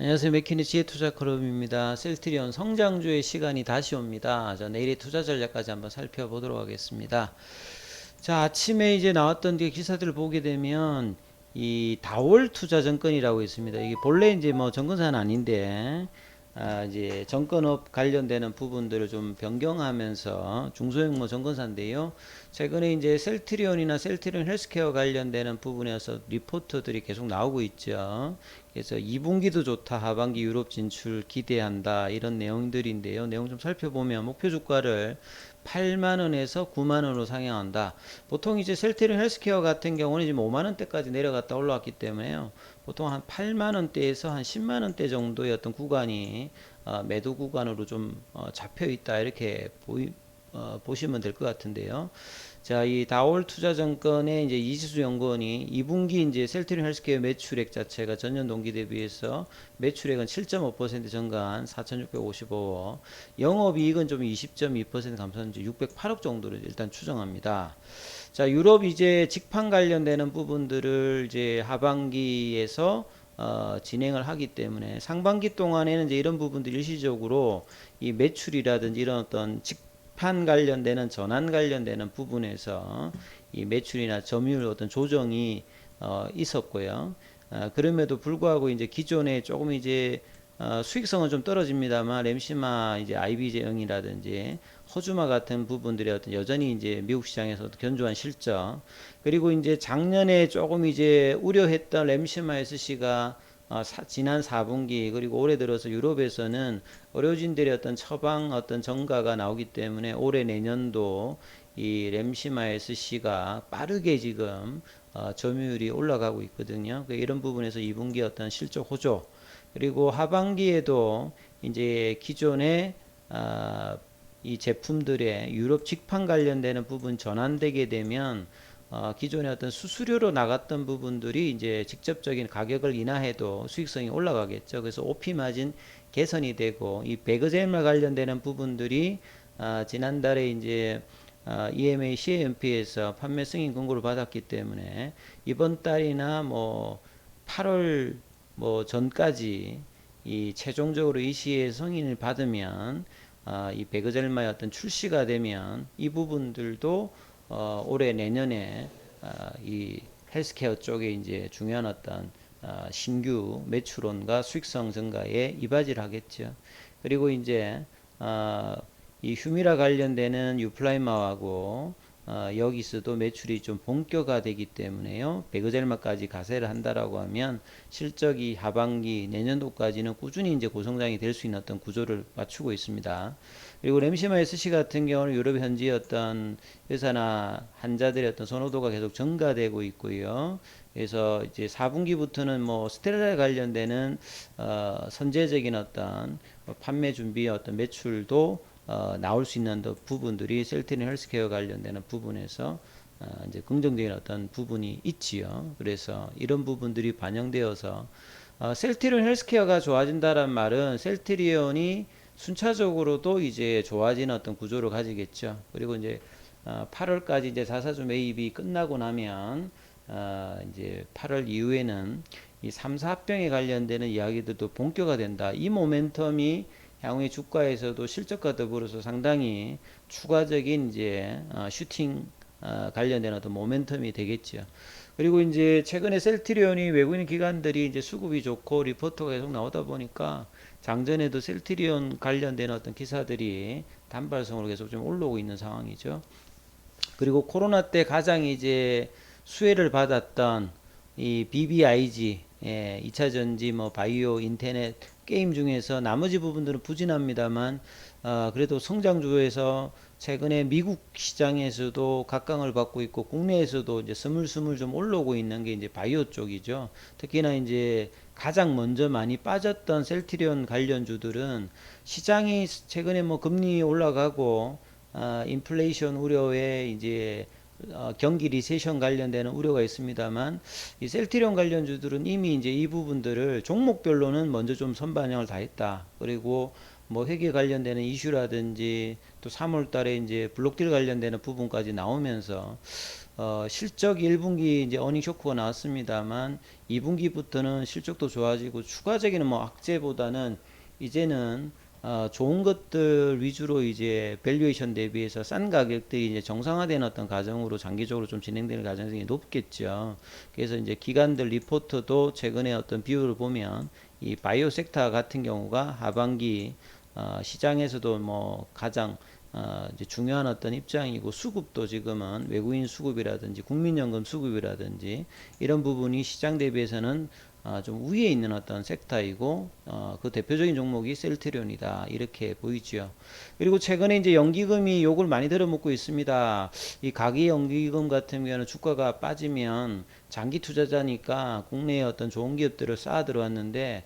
안녕하세요. 맥키니 지혜투자 클럽입니다. 셀트리온 성장주의 시간이 다시 옵니다. 자, 내일의 투자 전략까지 한번 살펴보도록 하겠습니다. 자, 아침에 이제 나왔던 게 기사들을 보게 되면 이 다월 투자증권이라고 있습니다. 이게 본래 이제 뭐 정건사는 아닌데 이제 정권업 관련되는 부분들을 좀 변경하면서 중소형 뭐 정건사인데요. 최근에 이제 셀트리온이나 셀트리온 헬스케어 관련되는 부분에서 리포트들이 계속 나오고 있죠. 그래서 2분기도 좋다, 하반기 유럽 진출 기대한다, 이런 내용들인데요. 내용 좀 살펴보면 목표 주가를 8만원에서 9만원으로 상향한다. 보통 이제 셀트리온 헬스케어 같은 경우는 지금 5만원대까지 내려갔다 올라왔기 때문에요. 보통 한 8만원대에서 한 10만원대 정도의 어떤 구간이 매도 구간으로 좀 잡혀 있다, 이렇게 보시면 될 것 같은데요. 자, 이 다올 투자증권의 이제 이지수 연구원이 2분기 이제 셀트리온 헬스케어 매출액 자체가 전년 동기 대비해서 매출액은 7.5% 증가한 4,655억, 영업이익은 좀 20.2% 감소한 608억 정도를 일단 추정합니다. 자, 유럽 이제 직판 관련되는 부분들을 이제 하반기에서 진행을 하기 때문에 상반기 동안에는 이제 이런 부분들 일시적으로 이 매출이라든지 이런 어떤 직판 관련되는 전환 관련되는 부분에서 이 매출이나 점유율 어떤 조정이 있었고요. 그럼에도 불구하고 이제 기존에 조금 이제 수익성은 좀 떨어집니다만 램시마 이제 IB 제형이라든지 호주마 같은 부분들이 어떤 여전히 이제 미국 시장에서 견조한 실적, 그리고 이제 작년에 조금 이제 우려했던 램시마 SC가 지난 4분기 그리고 올해 들어서 유럽에서는 의료진들의 어떤 처방 어떤 정가가 나오기 때문에 올해 내년도 이 램시마 SC가 빠르게 지금 점유율이 올라가고 있거든요. 이런 부분에서 2분기 어떤 실적 호조, 그리고 하반기에도 이제 기존의 이 제품들의 유럽 직판 관련되는 부분 전환되게 되면 기존의 어떤 수수료로 나갔던 부분들이 이제 직접적인 가격을 인하해도 수익성이 올라가겠죠. 그래서 OP 마진 개선이 되고, 이 배그제마 관련되는 부분들이 지난달에 이제 EMA CAMP에서 판매 승인 권고를 받았기 때문에 이번 달이나 뭐 8월 뭐 전까지 이 최종적으로 이 시에 승인을 받으면 이 배그젤마의 어떤 출시가 되면 이 부분들도 올해 내년에 이 헬스케어 쪽에 이제 중요한 어떤 신규 매출원과 수익성 증가에 이바지를 하겠죠. 그리고 이제 이 휴미라 관련되는 유플라이마하고 여기서도 매출이 좀 본격화되기 때문에요. 배그젤마까지 가세를 한다라고 하면 실적이 하반기 내년도까지는 꾸준히 이제 고성장이 될 수 있는 어떤 구조를 맞추고 있습니다. 그리고 램시마 SC 같은 경우는 유럽 현지 어떤 의사나 환자들의 어떤 선호도가 계속 증가되고 있고요. 그래서 이제 4분기부터는 뭐 스테라에 관련되는 선제적인 어떤 판매 준비 어떤 매출도 나올 수 있는 부분들이 셀트리온 헬스케어 관련되는 부분에서 이제 긍정적인 어떤 부분이 있지요. 그래서 이런 부분들이 반영되어서 셀트리온 헬스케어가 좋아진다는 말은 셀트리온이 순차적으로도 이제 좋아지는 어떤 구조를 가지겠죠. 그리고 이제 8월까지 이제 자사주 매입이 끝나고 나면 이제 8월 이후에는 이 3, 4합병에 관련되는 이야기들도 본격화된다. 이 모멘텀이 향후의 주가에서도 실적과 더불어서 상당히 추가적인 이제 슈팅 관련된 어떤 모멘텀이 되겠죠. 그리고 이제 최근에 셀트리온이 외국인 기관들이 이제 수급이 좋고 리포트가 계속 나오다 보니까 장전에도 셀트리온 관련된 어떤 기사들이 단발성으로 계속 좀 올라오고 있는 상황이죠. 그리고 코로나 때 가장 이제 수혜를 받았던 이 BBIG, 2차 전지, 뭐 바이오, 인터넷, 게임 중에서 나머지 부분들은 부진합니다만 그래도 성장주에서 최근에 미국 시장에서도 각광을 받고 있고 국내에서도 이제 스물스물 좀 올라오고 있는 게 이제 바이오 쪽이죠. 특히나 이제 가장 먼저 많이 빠졌던 셀트리온 관련주들은 시장이 최근에 뭐 금리 올라가고 인플레이션 우려에 이제 경기 리세션 관련되는 우려가 있습니다만 이 셀트리온 관련주들은 이미 이제 이 부분들을 종목별로는 먼저 좀 선반영을 다 했다. 그리고 뭐 회계 관련되는 이슈라든지 또 3월 달에 이제 블록딜 관련되는 부분까지 나오면서 실적 1분기 이제 어닝 쇼크가 나왔습니다만 2분기부터는 실적도 좋아지고 추가적인 뭐 악재보다는 이제는 좋은 것들 위주로 이제 밸류에이션 대비해서 싼 가격들이 이제 정상화되는 어떤 과정으로 장기적으로 좀 진행되는 가능성이 높겠죠. 그래서 이제 기관들 리포트도 최근에 어떤 비율을 보면 이 바이오 섹터 같은 경우가 하반기 시장에서도 뭐 가장 이제 중요한 어떤 입장이고 수급도 지금은 외국인 수급이라든지 국민연금 수급이라든지 이런 부분이 시장 대비해서는 좀 위에 있는 어떤 섹터이고 그 대표적인 종목이 셀트리온이다 이렇게 보이죠. 그리고 최근에 이제 연기금이 욕을 많이 들어먹고 있습니다. 이 가계 연기금 같은 경우는 주가가 빠지면 장기 투자자니까 국내에 어떤 좋은 기업들을 쌓아 들어왔는데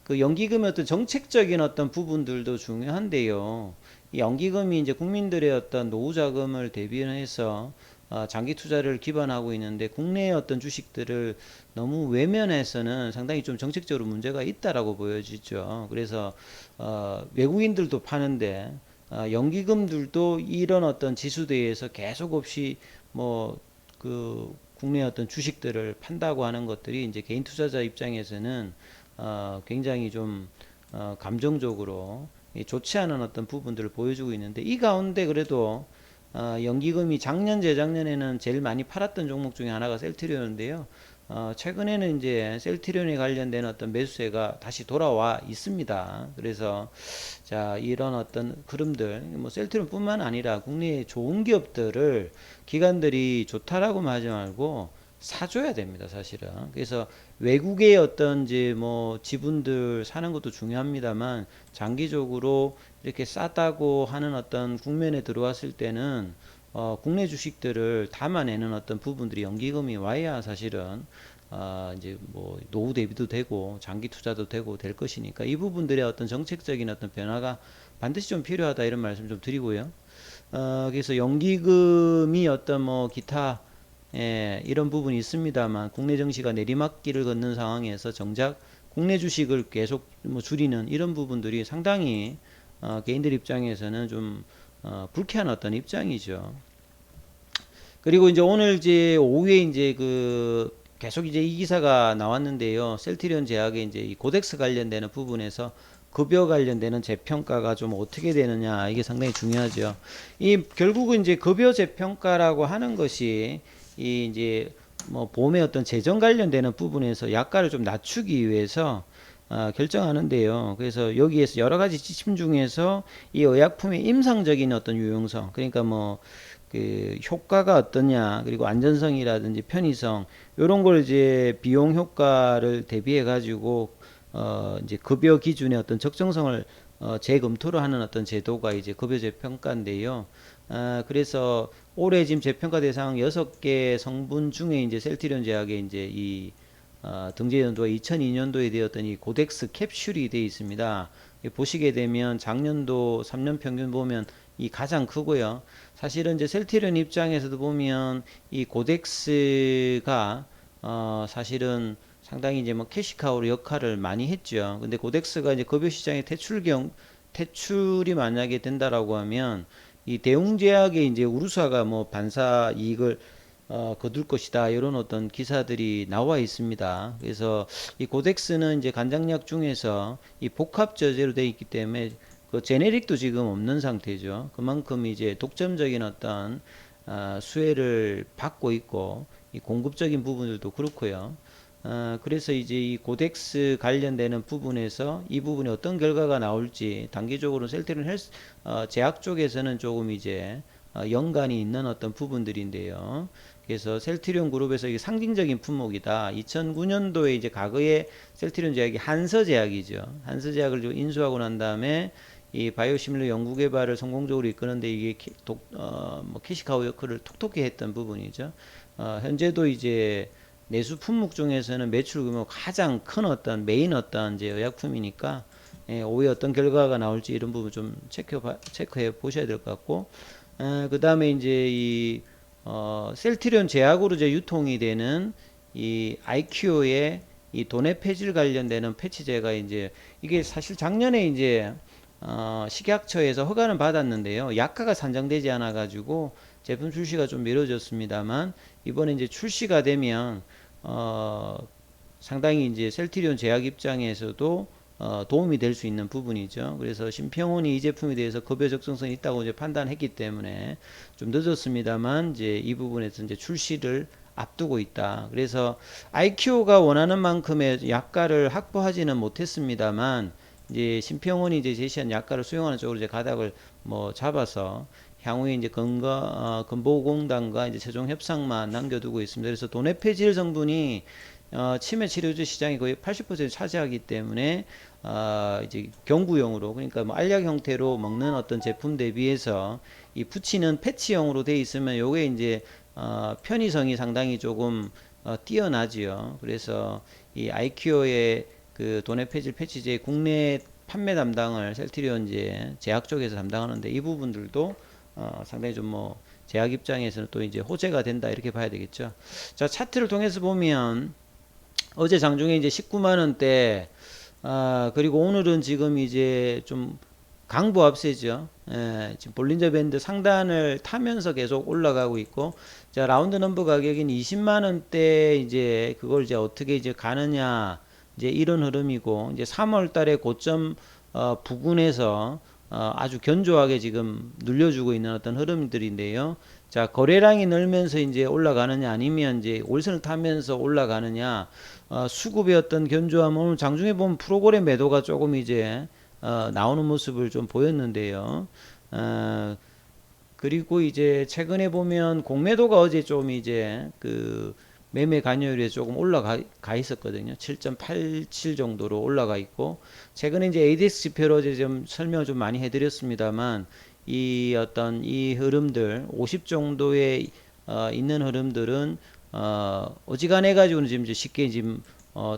그 연기금의 어떤 정책적인 어떤 부분들도 중요한데요. 이 연기금이 이제 국민들의 어떤 노후 자금을 대비해서 장기 투자를 기반하고 있는데 국내의 어떤 주식들을 너무 외면해서는 상당히 좀 정책적으로 문제가 있다라고 보여지죠. 그래서 외국인들도 파는데 연기금들도 이런 어떤 지수대에서 계속 없이 뭐 그 국내 어떤 주식들을 판다고 하는 것들이 이제 개인 투자자 입장에서는 굉장히 좀 감정적으로 좋지 않은 어떤 부분들을 보여주고 있는데 이 가운데 그래도 연기금이 작년 재작년에는 제일 많이 팔았던 종목 중에 하나가 셀트리온인데요. 최근에는 이제 셀트리온에 관련된 어떤 매수세가 다시 돌아와 있습니다. 그래서 자 이런 어떤 흐름들 뭐 셀트리온뿐만 아니라 국내의 좋은 기업들을 기관들이 좋다라고만 하지 말고 사줘야 됩니다, 사실은. 그래서 외국의 어떤 이제 뭐 지분들 사는 것도 중요합니다만 장기적으로 이렇게 싸다고 하는 어떤 국면에 들어왔을 때는 국내 주식들을 담아내는 어떤 부분들이 연기금이 와야 사실은 이제 뭐 노후 대비도 되고 장기 투자도 되고 될 것이니까 이 부분들의 어떤 정책적인 어떤 변화가 반드시 좀 필요하다 이런 말씀 좀 드리고요. 그래서 연기금이 어떤 뭐 기타 이런 부분이 있습니다만 국내 증시가 내리막길을 걷는 상황에서 정작 국내 주식을 계속 뭐 줄이는 이런 부분들이 상당히 개인들 입장에서는 좀 불쾌한 어떤 입장이죠. 그리고 이제 오늘 이제 오후에 이제 그 계속 이제 이 기사가 나왔는데요. 셀트리온 제약의 이제 이 고덱스 관련되는 부분에서 급여 관련되는 재평가가 좀 어떻게 되느냐 이게 상당히 중요하죠. 이 결국은 이제 급여 재평가라고 하는 것이 이 이제 뭐 보험의 어떤 재정 관련되는 부분에서 약가를 좀 낮추기 위해서 결정하는데요. 그래서 여기에서 여러 가지 지침 중에서 이 의약품의 임상적인 어떤 유용성, 그러니까 뭐 그 효과가 어떠냐, 그리고 안전성이라든지 편의성 이런 걸 이제 비용 효과를 대비해 가지고 이제 급여 기준의 어떤 적정성을 재검토를 하는 어떤 제도가 이제 급여 재평가인데요. 그래서 올해 지금 재평가 대상 6개 성분 중에 이제 셀트리온 제약의 이제 이 등재 연도가 2002년도에 되었던 이 고덱스 캡슐이 되어 있습니다. 보시게 되면 작년도 3년 평균 보면 이 가장 크고요. 사실은 이제 셀트리온 입장에서도 보면 이 고덱스가 사실은 상당히 이제 뭐 캐시카우로 역할을 많이 했죠. 근데 고덱스가 이제 급여 시장의 퇴출이 만약에 된다라고 하면 이 대웅제약의 이제 우루사가 뭐 반사 이익을 거둘 것이다 이런 어떤 기사들이 나와 있습니다. 그래서 이 고덱스는 이제 간장약 중에서 이 복합 저제로 되어 있기 때문에 그 제네릭도 지금 없는 상태죠. 그만큼 이제 독점적인 어떤 수혜를 받고 있고 이 공급적인 부분들도 그렇고요. 그래서 이제 이 고덱스 관련되는 부분에서 이 부분에 어떤 결과가 나올지 단기적으로 셀트리온 헬스 제약 쪽에서는 조금 이제 연관이 있는 어떤 부분들인데요. 그래서 셀트리온 그룹에서 이게 상징적인 품목이다. 2009년도에 이제 과거에 셀트리온 제약이 한서제약이죠. 한서제약을 인수하고 난 다음에 이 바이오시밀러 연구개발을 성공적으로 이끄는데 이게 뭐 캐시카우 역할을 톡톡히 했던 부분이죠. 현재도 이제 내수 품목 중에서는 매출 규모 가장 큰 어떤 메인 어떤 이제 의약품이니까 오후에 어떤 결과가 나올지 이런 부분 좀 체크해 보셔야 될 것 같고, 그 다음에 이제 이 셀트리온 제약으로 이제 유통이 되는 이 아이큐의 이 도내 폐질 관련되는 패치제가 이제 이게 사실 작년에 이제 식약처에서 허가는 받았는데요. 약가가 산정되지 않아 가지고 제품 출시가 좀 미뤄졌습니다만 이번에 이제 출시가 되면 상당히 이제 셀트리온 제약 입장에서도 도움이 될 수 있는 부분이죠. 그래서 심평원이 이 제품에 대해서 급여 적정성이 있다고 이제 판단했기 때문에 좀 늦었습니다만 이제 이 부분에서 이제 출시를 앞두고 있다. 그래서 IQ가 원하는 만큼의 약가를 확보하지는 못했습니다만 이제 심평원이 이제 제시한 약가를 수용하는 쪽으로 이제 가닥을 뭐 잡아서 향후에 이제 건보공단과 이제 최종 협상만 남겨두고 있습니다. 그래서 도네페질 성분이 치매 치료제 시장이 거의 80% 차지하기 때문에 이제 경구용으로, 그러니까 뭐 알약 형태로 먹는 어떤 제품 대비해서 이 붙이는 패치형으로 돼 있으면 요게 이제 편의성이 상당히 조금 뛰어나지요. 그래서 이 아이큐어의 그 도네페질 패치제 국내 판매 담당을 셀트리온 이제 제약 쪽에서 담당하는데, 이 부분들도 상당히 좀 뭐 제약 입장에서는 또 이제 호재가 된다 이렇게 봐야 되겠죠. 자, 차트를 통해서 보면 어제 장중에 이제 19만 원대, 그리고 오늘은 지금 이제 좀 강보 합세죠. 예, 지금 볼린저 밴드 상단을 타면서 계속 올라가고 있고, 자, 라운드 넘버 가격인 20만 원대 이제 그걸 이제 어떻게 이제 가느냐, 이제 이런 흐름이고, 이제 3월 달에 고점 부근에서 아주 견조하게 지금 눌려주고 있는 어떤 흐름들인데요. 자, 거래량이 늘면서 이제 올라가느냐, 아니면 이제 올선을 타면서 올라가느냐, 수급의 어떤 견조함, 오늘 장중에 보면 프로그램 매도가 조금 이제 나오는 모습을 좀 보였는데요. 그리고 이제 최근에 보면 공매도가 어제 좀 이제 그 매매 관여율이 조금 올라가 있었거든요. 7.87 정도로 올라가 있고, 최근에 이제 ADX 지표로 어제 좀 설명을 좀 많이 해드렸습니다만, 이 어떤 이 흐름들 50 정도에 있는 흐름들은 어지간해 가지고는 지금 이제 쉽게 지금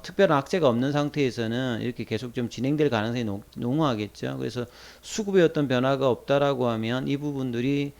특별한 악재가 없는 상태에서는 이렇게 계속 좀 진행될 가능성이 농후하겠죠. 그래서 수급에 어떤 변화가 없다라고 하면 이 부분들이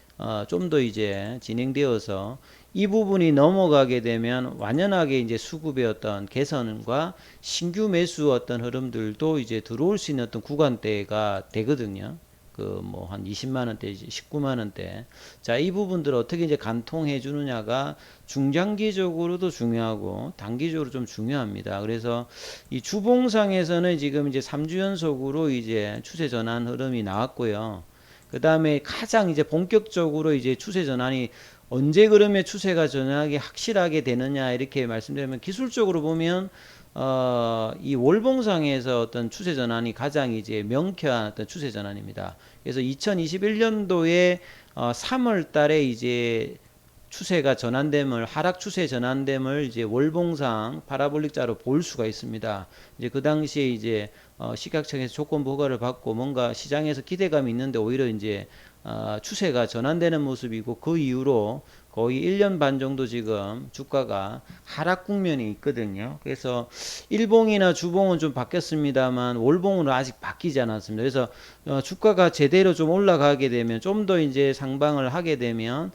좀 더 이제 진행되어서 이 부분이 넘어가게 되면 완연하게 이제 수급의 어떤 개선과 신규 매수 어떤 흐름들도 이제 들어올 수 있는 어떤 구간대가 되거든요. 그 뭐 한 20만 원대, 19만 원대. 자, 이 부분들을 어떻게 이제 간통해 주느냐가 중장기적으로도 중요하고 단기적으로 좀 중요합니다. 그래서 이 주봉상에서는 지금 이제 3주 연속으로 이제 추세 전환 흐름이 나왔고요. 그 다음에 가장 이제 본격적으로 이제 추세 전환이 언제 그러면 추세가 전환하게 확실하게 되느냐 이렇게 말씀드리면, 기술적으로 보면 이 월봉상에서 어떤 추세 전환이 가장 이제 명쾌한 어떤 추세 전환입니다. 그래서 2021년도에 3월 달에 이제 추세가 전환됨을, 하락 추세 전환됨을 이제 월봉상 파라볼릭자로 볼 수가 있습니다. 이제 그 당시에 이제 시각청에서 조건부 허가를 받고 뭔가 시장에서 기대감이 있는데 오히려 이제 추세가 전환되는 모습이고, 그 이후로 거의 1년 반 정도 지금 주가가 하락 국면이 있거든요. 그래서 일봉이나 주봉은 좀 바뀌었습니다만 월봉으로 아직 바뀌지 않았습니다. 그래서 주가가 제대로 좀 올라가게 되면, 좀 더 이제 상방을 하게 되면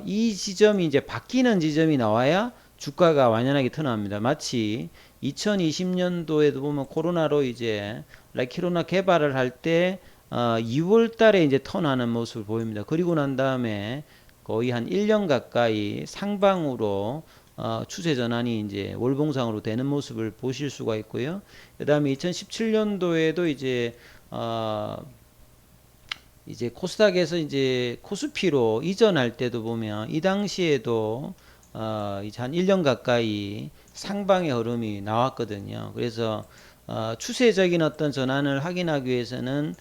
이 지점이 이제 바뀌는 지점이 나와야 주가가 완연하게 턴합니다. 마치 2020년도에도 보면 코로나로 이제 라키로나 개발을 할 때 2월 달에 이제 턴하는 모습을 보입니다. 그리고 난 다음에 거의 한 1년 가까이 상방으로 추세 전환이 이제 월봉상으로 되는 모습을 보실 수가 있고요. 그 다음에 2017년도에도 이제 코스닥에서 이제 코스피로 이전할 때도 보면 이 당시에도 이제 한 1년 가까이 상방의 흐름이 나왔거든요. 그래서 추세적인 어떤 전환을 확인하기 위해서는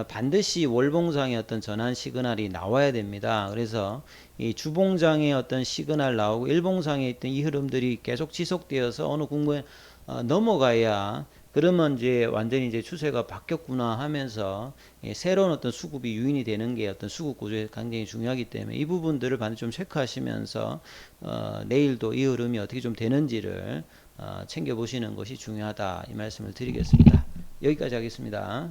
반드시 월봉상의 어떤 전환 시그널이 나와야 됩니다. 그래서 이 주봉장의 어떤 시그널 나오고 일봉상에 있던 이 흐름들이 계속 지속되어서 어느 국면에 넘어가야, 그러면 이제 완전히 이제 추세가 바뀌었구나 하면서 새로운 어떤 수급이 유인이 되는 게 어떤 수급 구조에 굉장히 중요하기 때문에 이 부분들을 반드시 좀 체크하시면서 내일도 이 흐름이 어떻게 좀 되는지를 챙겨보시는 것이 중요하다, 이 말씀을 드리겠습니다. 여기까지 하겠습니다.